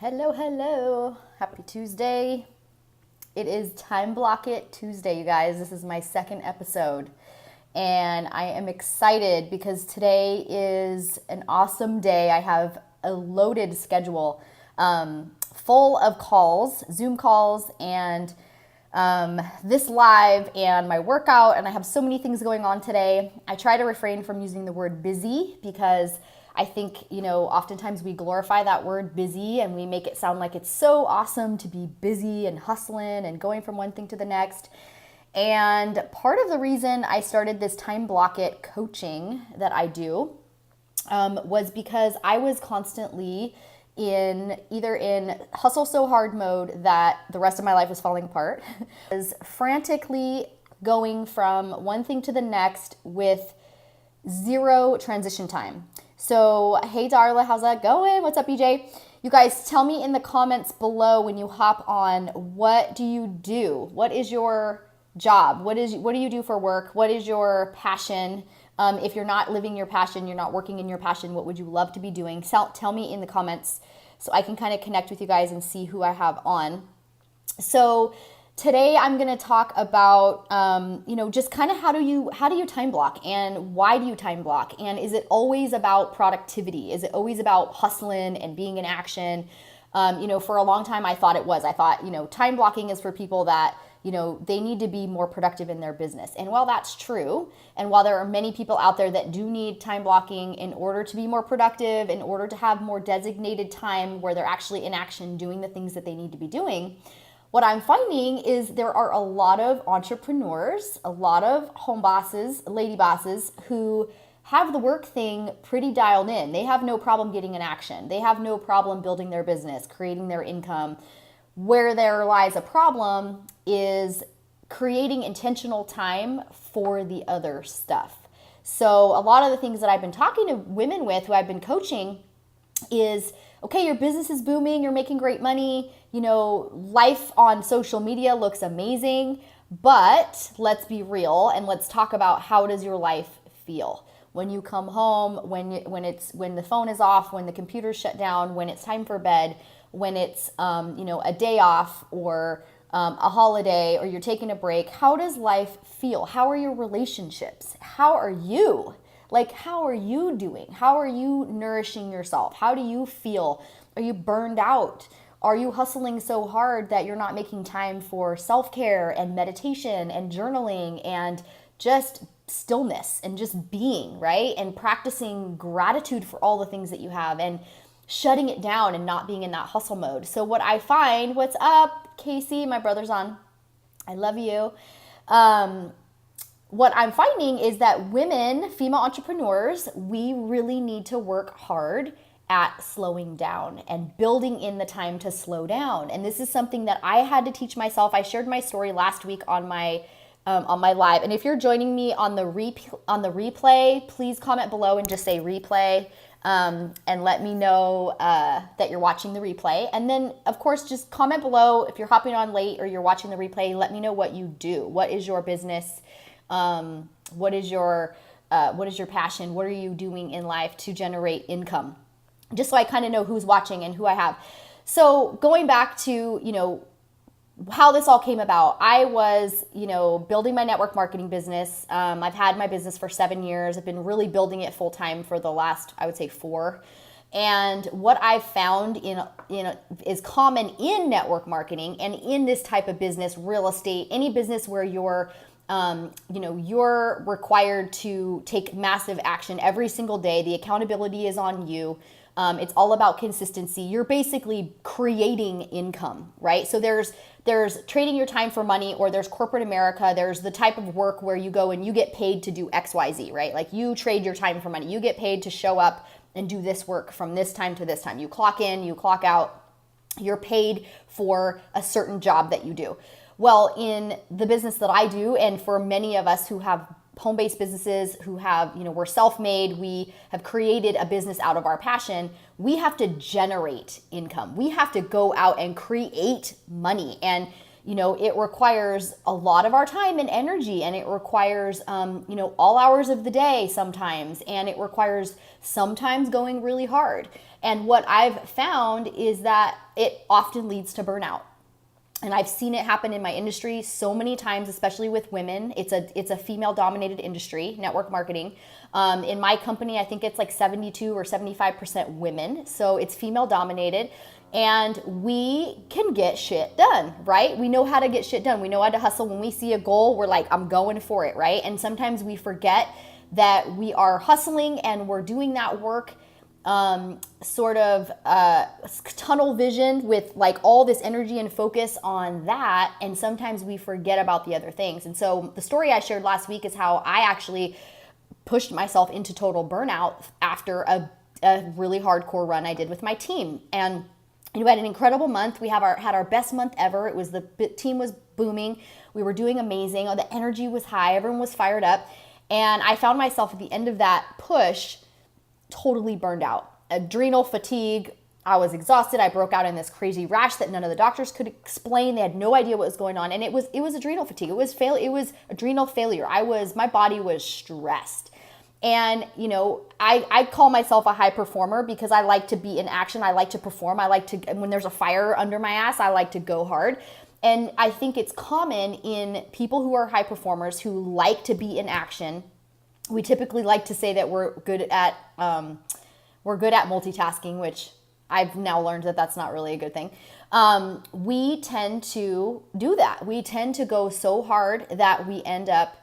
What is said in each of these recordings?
Hello, hello. Happy Tuesday. It is Time Block It Tuesday, you guys. This is my second episode. And I am excited because today is an awesome day. I have a loaded schedule full of calls, Zoom calls, and this live and my workout. And I have so many things going on today. I try to refrain from using the word busy because I think, oftentimes we glorify that word busy and we make it sound like it's so awesome to be busy and hustling and going from one thing to the next. And part of the reason I started this Time Block It coaching that I do was because I was constantly either in hustle so hard mode that the rest of my life was falling apart, was frantically going from one thing to the next with zero transition time. So, hey Darla, how's that going? What's up, EJ? You guys, tell me in the comments below when you hop on, what do you do? What is your job? What do you do for work? What is your passion? If you're not living your passion, you're not working in your passion, what would you love to be doing? Tell me in the comments so I can kind of connect with you guys and see who I have on. So today I'm going to talk about, just kind of how do you time block and why do you time block? And is it always about productivity? Is it always about hustling and being in action? For a long time I thought it was. I thought, time blocking is for people that, they need to be more productive in their business. And while that's true, and while there are many people out there that do need time blocking in order to be more productive, in order to have more designated time where they're actually in action doing the things that they need to be doing, what I'm finding is there are a lot of entrepreneurs, a lot of home bosses, lady bosses who have the work thing pretty dialed in. They have no problem getting in action. They have no problem building their business, creating their income. Where there lies a problem is creating intentional time for the other stuff. So a lot of the things that I've been talking to women with who I've been coaching is, okay, your business is booming, you're making great money, life on social media looks amazing, but let's be real and let's talk about how does your life feel when you come home, when the phone is off, when the computer's shut down, when it's time for bed, when it's a day off or a holiday or you're taking a break. How does life feel? How are your relationships? How are you? How are you doing? How are you nourishing yourself? How do you feel? Are you burned out? Are you hustling so hard that you're not making time for self-care and meditation and journaling and just stillness and just being, right? And practicing gratitude for all the things that you have and shutting it down and not being in that hustle mode. So what I find, what's up, Casey? My brother's on. I love you. What I'm finding is that women, female entrepreneurs, we really need to work hard at slowing down and building in the time to slow down. And this is something that I had to teach myself. I shared my story last week on my live. And if you're joining me on the replay, please comment below and just say replay. And let me know that you're watching the replay. And then, of course, just comment below if you're hopping on late or you're watching the replay. Let me know what you do. What is your business? What is your passion? What are you doing in life to generate income? Just so I kind of know who's watching and who I have. So going back to, how this all came about, I was, building my network marketing business. I've had my business for 7 years. I've been really building it full time for the last, I would say 4. And what I've found is common in network marketing and in this type of business, real estate, any business where you're required to take massive action every single day. The accountability is on you. It's all about consistency. You're basically creating income, right? So there's trading your time for money, or there's corporate America. There's the type of work where you go and you get paid to do X, Y, Z, right? Like you trade your time for money. You get paid to show up and do this work from this time to this time. You clock in, you clock out. You're paid for a certain job that you do. Well, in the business that I do, and for many of us who have home-based businesses, who have, we're self-made, we have created a business out of our passion, we have to generate income. We have to go out and create money. And, it requires a lot of our time and energy, and it requires, all hours of the day sometimes, and it requires sometimes going really hard. And what I've found is that it often leads to burnout. And I've seen it happen in my industry so many times, especially with women. It's a female-dominated industry, network marketing. In my company, I think it's like 72 or 75% women. So it's female-dominated. And we can get shit done, right? We know how to get shit done. We know how to hustle. When we see a goal, we're like, I'm going for it, right? And sometimes we forget that we are hustling and we're doing that work sort of tunnel vision with like all this energy and focus on that, and sometimes we forget about the other things. And so the story I shared last week is how I actually pushed myself into total burnout after a really hardcore run I did with my team. And we had an incredible month. We had our best month ever. It was the team was booming. We were doing amazing. The energy was high. Everyone was fired up. And I found myself at the end of that push totally burned out. Adrenal fatigue. I was exhausted. I broke out in this crazy rash that none of the doctors could explain. They had no idea what was going on. And it was adrenal fatigue. It was adrenal failure. My body was stressed. And, I call myself a high performer because I like to be in action. I like to perform. When there's a fire under my ass, I like to go hard. And I think it's common in people who are high performers who like to be in action. We typically like to say that we're good at multitasking, which I've now learned that that's not really a good thing. We tend to do that. We tend to go so hard that we end up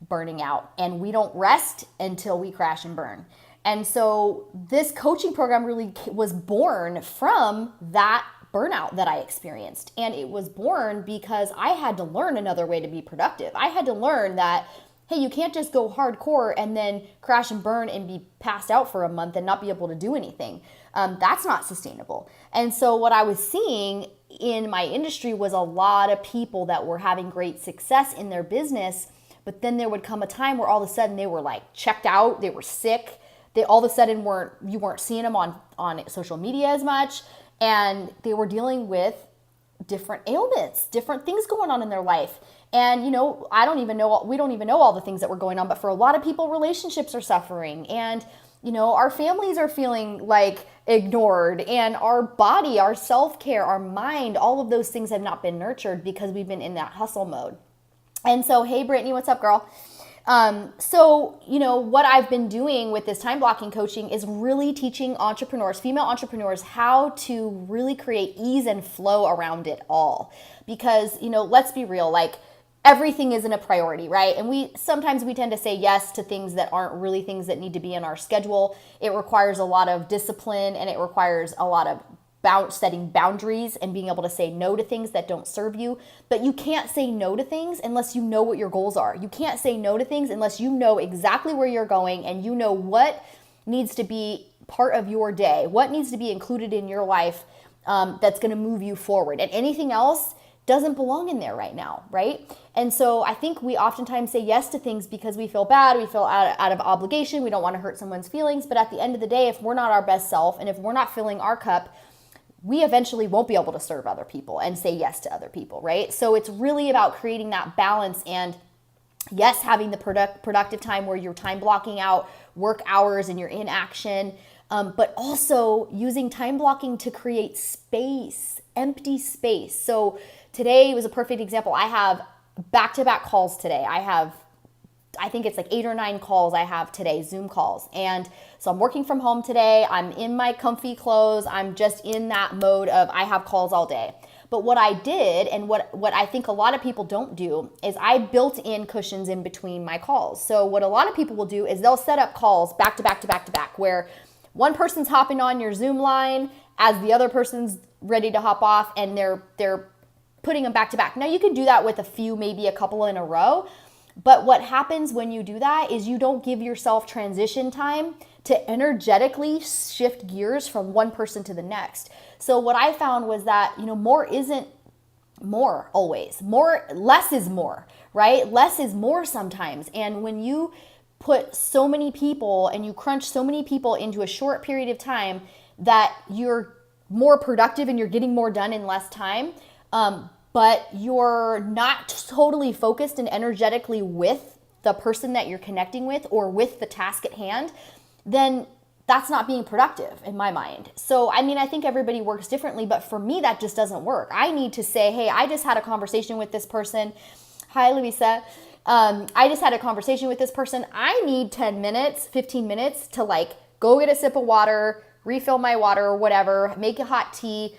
burning out, and we don't rest until we crash and burn. And so this coaching program really was born from that burnout that I experienced. And it was born because I had to learn another way to be productive. I had to learn that, hey, you can't just go hardcore and then crash and burn and be passed out for a month and not be able to do anything. That's not sustainable. And so what I was seeing in my industry was a lot of people that were having great success in their business, but then there would come a time where all of a sudden they were like checked out, they were sick, they all of a sudden you weren't seeing them on social media as much, and they were dealing with different ailments, different things going on in their life. And, we don't even know all the things that were going on, but for a lot of people, relationships are suffering, and, our families are feeling like ignored, and our body, our self-care, our mind, all of those things have not been nurtured because we've been in that hustle mode. And so, hey, Brittany, what's up, girl? What I've been doing with this time blocking coaching is really teaching entrepreneurs, female entrepreneurs, how to really create ease and flow around it all. Because, let's be real, like everything isn't a priority, right? And sometimes we tend to say yes to things that aren't really things that need to be in our schedule. It requires a lot of discipline, and it requires a lot of setting boundaries and being able to say no to things that don't serve you. But you can't say no to things unless you know what your goals are. You can't say no to things unless you know exactly where you're going and you know what needs to be part of your day, what needs to be included in your life that's going to move you forward. And anything else doesn't belong in there right now, right? And so I think we oftentimes say yes to things because we feel bad, we feel out of obligation, we don't want to hurt someone's feelings. But at the end of the day, if we're not our best self and if we're not filling our cup, we eventually won't be able to serve other people and say yes to other people, right? So it's really about creating that balance, and yes, having the productive time where you're time blocking out work hours and you're in action, but also using time blocking to create space, empty space. So today was a perfect example. I have back-to-back calls today. I think it's like 8 or 9 calls I have today, Zoom calls. And so I'm working from home today. I'm in my comfy clothes. I'm just in that mode of I have calls all day. But what I did, and what I think a lot of people don't do, is I built in cushions in between my calls. So what a lot of people will do is they'll set up calls back to back to back to back, where one person's hopping on your Zoom line as the other person's ready to hop off, and they're putting them back to back. Now you can do that with maybe a couple in a row. But what happens when you do that is you don't give yourself transition time to energetically shift gears from one person to the next. So what I found was that, more isn't more always. Less is more, right? Less is more sometimes. And when you put so many people and you crunch so many people into a short period of time that you're more productive and you're getting more done in less time, but you're not totally focused and energetically with the person that you're connecting with or with the task at hand, then that's not being productive in my mind. So, I mean, I think everybody works differently, but for me, that just doesn't work. I need to say, hey, I just had a conversation with this person. Hi, Louisa. I just had a conversation with this person. I need 10 minutes, 15 minutes to like go get a sip of water, refill my water or whatever, make a hot tea,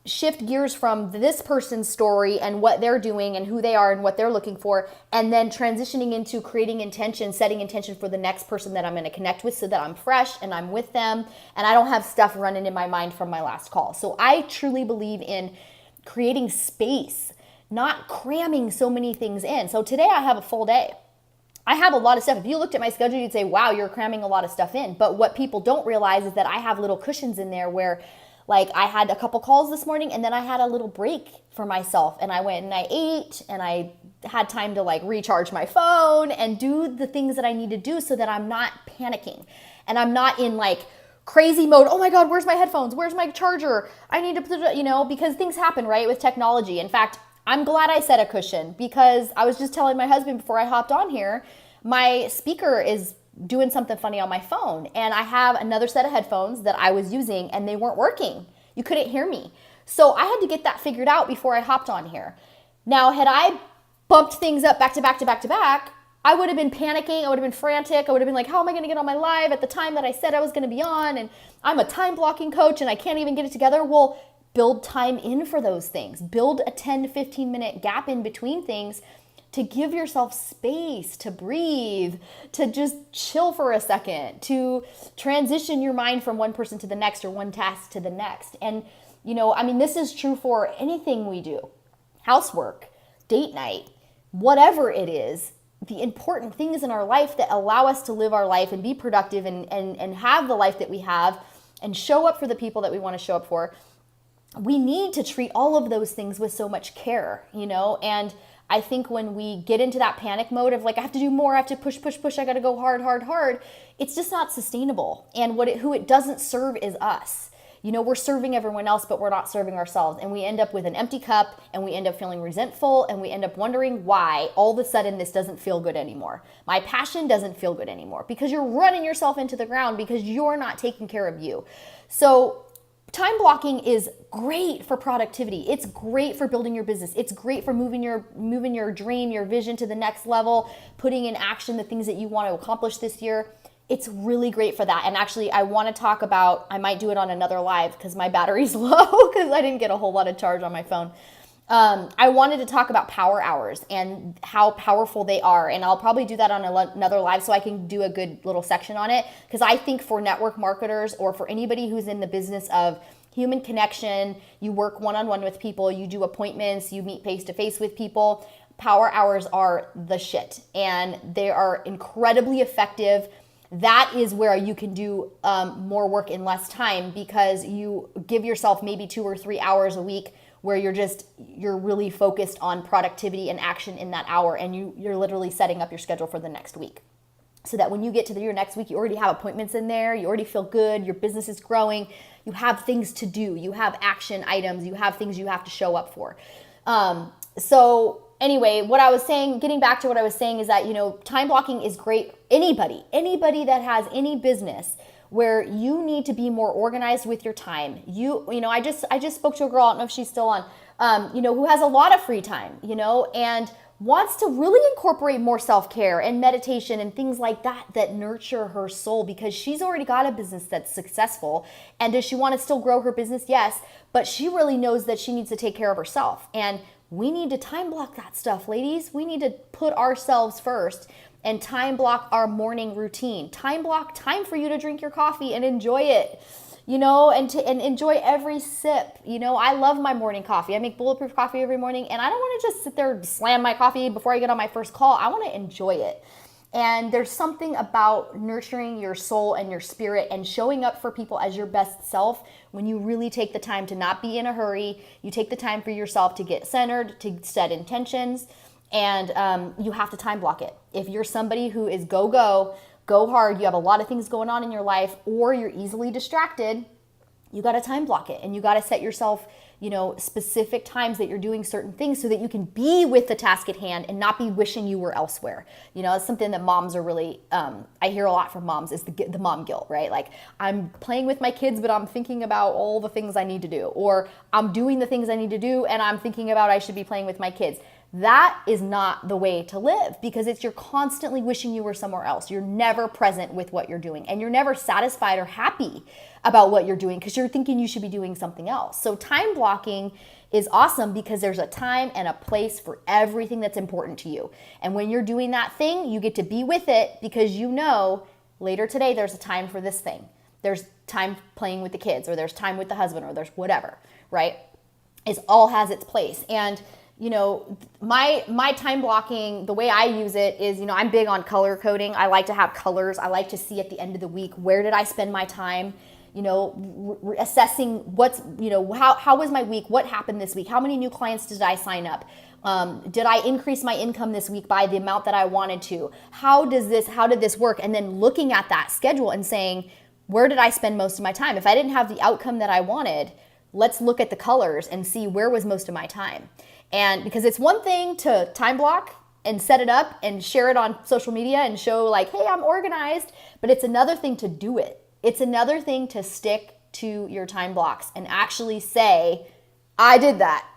shift gears from this person's story and what they're doing and who they are and what they're looking for, and then transitioning into creating intention, setting intention for the next person that I'm going to connect with so that I'm fresh and I'm with them and I don't have stuff running in my mind from my last call. So I truly believe in creating space, not cramming so many things in. So today I have a full day. I have a lot of stuff. If you looked at my schedule, you'd say, wow, you're cramming a lot of stuff in. But what people don't realize is that I have little cushions in there where like I had a couple calls this morning and then I had a little break for myself and I went and I ate and I had time to like recharge my phone and do the things that I need to do so that I'm not panicking and I'm not in like crazy mode. Oh my God, where's my headphones? Where's my charger? I need to, because things happen, right, with technology. In fact, I'm glad I set a cushion because I was just telling my husband before I hopped on here, my speaker is doing something funny on my phone and I have another set of headphones that I was using and they weren't working. You couldn't hear me. So I had to get that figured out before I hopped on here. Now, had I bumped things up back to back to back to back, I would have been panicking. I would have been frantic. I would have been like, how am I going to get on my live at the time that I said I was going to be on? And I'm a time blocking coach and I can't even get it together. Well, build time in for those things. Build a 10 to 15 minute gap in between things to give yourself space to breathe, to just chill for a second, to transition your mind from one person to the next or one task to the next. And, this is true for anything we do, housework, date night, whatever it is, the important things in our life that allow us to live our life and be productive and have the life that we have and show up for the people that we want to show up for. We need to treat all of those things with so much care, and I think when we get into that panic mode of like, I have to do more, I have to push, I got to go hard, it's just not sustainable. And who it doesn't serve is us. We're serving everyone else, but we're not serving ourselves. And we end up with an empty cup and we end up feeling resentful and we end up wondering why all of a sudden this doesn't feel good anymore. My passion doesn't feel good anymore because you're running yourself into the ground because you're not taking care of you. So time blocking is great for productivity. It's great for building your business. It's great for moving your dream, your vision to the next level, putting in action the things that you want to accomplish this year. It's really great for that. And actually, I want to talk about, I might do it on another live because my battery's low because I didn't get a whole lot of charge on my phone. I wanted to talk about power hours and how powerful they are. And I'll probably do that on another live so I can do a good little section on it. Because I think for network marketers or for anybody who's in the business of human connection, you work one-on-one with people, you do appointments, you meet face-to-face with people, power hours are the shit. And they are incredibly effective. That is where you can do more work in less time because you give yourself maybe 2 or 3 hours a week where you're really focused on productivity and action in that hour, and you're literally setting up your schedule for the next week. So that when you get to your next week, you already have appointments in there, you already feel good, your business is growing, you have things to do, you have action items, you have things you have to show up for. So anyway, what I was saying, getting back to what I was saying is that, time blocking is great. Anybody that has any business where you need to be more organized with your time. I just spoke to a girl, I don't know if she's still on, who has a lot of free time, and wants to really incorporate more self-care and meditation and things like that nurture her soul because she's already got a business that's successful. And does she want to still grow her business? Yes, but she really knows that she needs to take care of herself. And we need to time block that stuff, ladies. We need to put ourselves first and time block our morning routine. Time block time for you to drink your coffee and enjoy it, and enjoy every sip. I love my morning coffee. I make bulletproof coffee every morning, and I don't want to just sit there and slam my coffee before I get on my first call. I want to enjoy it. And there's something about nurturing your soul and your spirit and showing up for people as your best self when you really take the time to not be in a hurry. You take the time for yourself to get centered, to set intentions, and you have to time block it. If you're somebody who is go hard, you have a lot of things going on in your life, or you're easily distracted, You got to time block it, and you got to set yourself, specific times that you're doing certain things so that you can be with the task at hand and not be wishing you were elsewhere. It's something that moms are really, I hear a lot from moms is the mom guilt, right? Like, I'm playing with my kids, but I'm thinking about all the things I need to do, or I'm doing the things I need to do and I'm thinking about I should be playing with my kids. That is not the way to live, because you're constantly wishing you were somewhere else. You're never present with what you're doing, and you're never satisfied or happy about what you're doing because you're thinking you should be doing something else. So time blocking is awesome because there's a time and a place for everything that's important to you. And when you're doing that thing, you get to be with it because later today there's a time for this thing. There's time playing with the kids, or there's time with the husband, or there's whatever, right? It all has its place. And my time blocking, the way I use it is, I'm big on color coding. I like to have colors. I like to see at the end of the week, where did I spend my time, assessing how was my week? What happened this week? How many new clients did I sign up? Did I increase my income this week by the amount that I wanted to? How did this work? And then looking at that schedule and saying, where did I spend most of my time? If I didn't have the outcome that I wanted, let's look at the colors and see where was most of my time. And because it's one thing to time block and set it up and share it on social media and show like, hey, I'm organized, but it's another thing to do it. It's another thing to stick to your time blocks and actually say, I did that.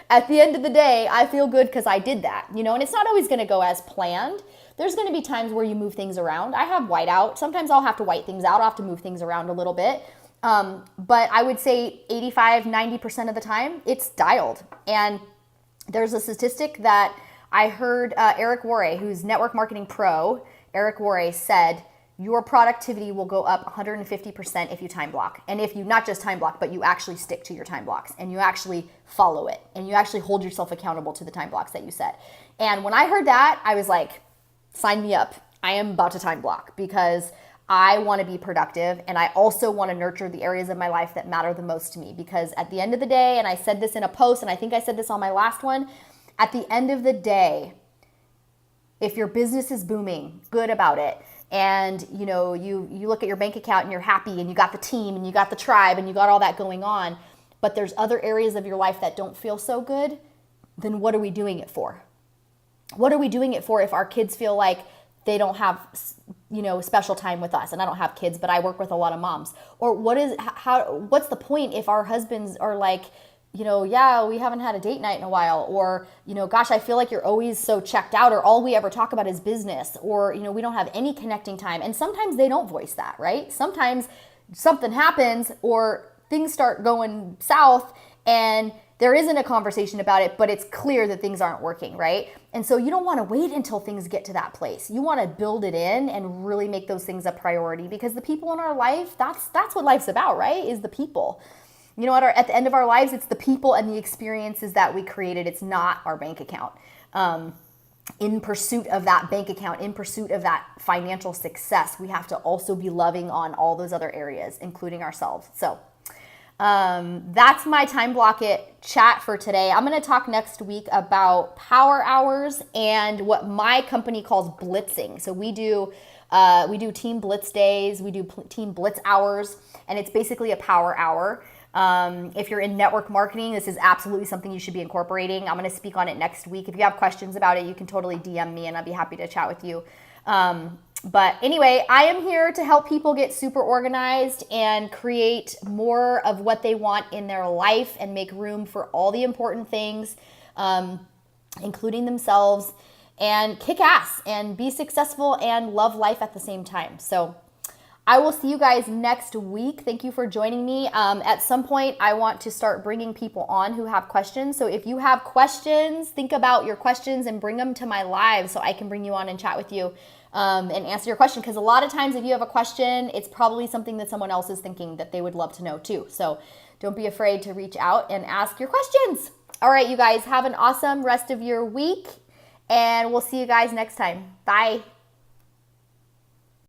At the end of the day, I feel good because I did that, and it's not always going to go as planned. There's going to be times where you move things around. I have whiteout. Sometimes I'll have to white things out. I'll have to move things around a little bit. But I would say 85-90% of the time, it's dialed. And there's a statistic that I heard Eric Worre, who's Network Marketing Pro, Eric Worre said, your productivity will go up 150% if you time block. And if you not just time block, but you actually stick to your time blocks and you actually follow it and you actually hold yourself accountable to the time blocks that you set. And when I heard that, I was like, sign me up. I am about to time block because I want to be productive, and I also want to nurture the areas of my life that matter the most to me, because at the end of the day, and I said this in a post, and I think I said this on my last one, at the end of the day, if your business is booming, good about it, and you look at your bank account and you're happy and you got the team and you got the tribe and you got all that going on, but there's other areas of your life that don't feel so good, then what are we doing it for? What are we doing it for if our kids feel like they don't have, special time with us? And I don't have kids, but I work with a lot of moms. Or what's the point if our husbands are like, yeah, we haven't had a date night in a while, or, gosh, I feel like you're always so checked out, or all we ever talk about is business, or, we don't have any connecting time. And sometimes they don't voice that, right? Sometimes something happens or things start going south and there isn't a conversation about it, but it's clear that things aren't working, right? And so you don't want to wait until things get to that place. You want to build it in and really make those things a priority, because the people in our life, that's what life's about, right? Is the people. At the end of our lives, it's the people and the experiences that we created. It's not our bank account. In pursuit of that bank account, in pursuit of that financial success, we have to also be loving on all those other areas, including ourselves. So that's my time block it chat for today. I'm going to talk next week about power hours and what my company calls blitzing. So we do team blitz days, we do team blitz hours, and it's basically a power hour. If you're in network marketing, this is absolutely something you should be incorporating. I'm going to speak on it next week. If you have questions about it, you can totally DM me and I'll be happy to chat with you. But anyway, I am here to help people get super organized and create more of what they want in their life and make room for all the important things, including themselves, and kick ass and be successful and love life at the same time. So I will see you guys next week. Thank you for joining me. At some point, I want to start bringing people on who have questions. So if you have questions, think about your questions and bring them to my live so I can bring you on and chat with you and answer your question. Because a lot of times if you have a question, it's probably something that someone else is thinking that they would love to know too. So don't be afraid to reach out and ask your questions. All right, you guys, have an awesome rest of your week, and we'll see you guys next time. Bye.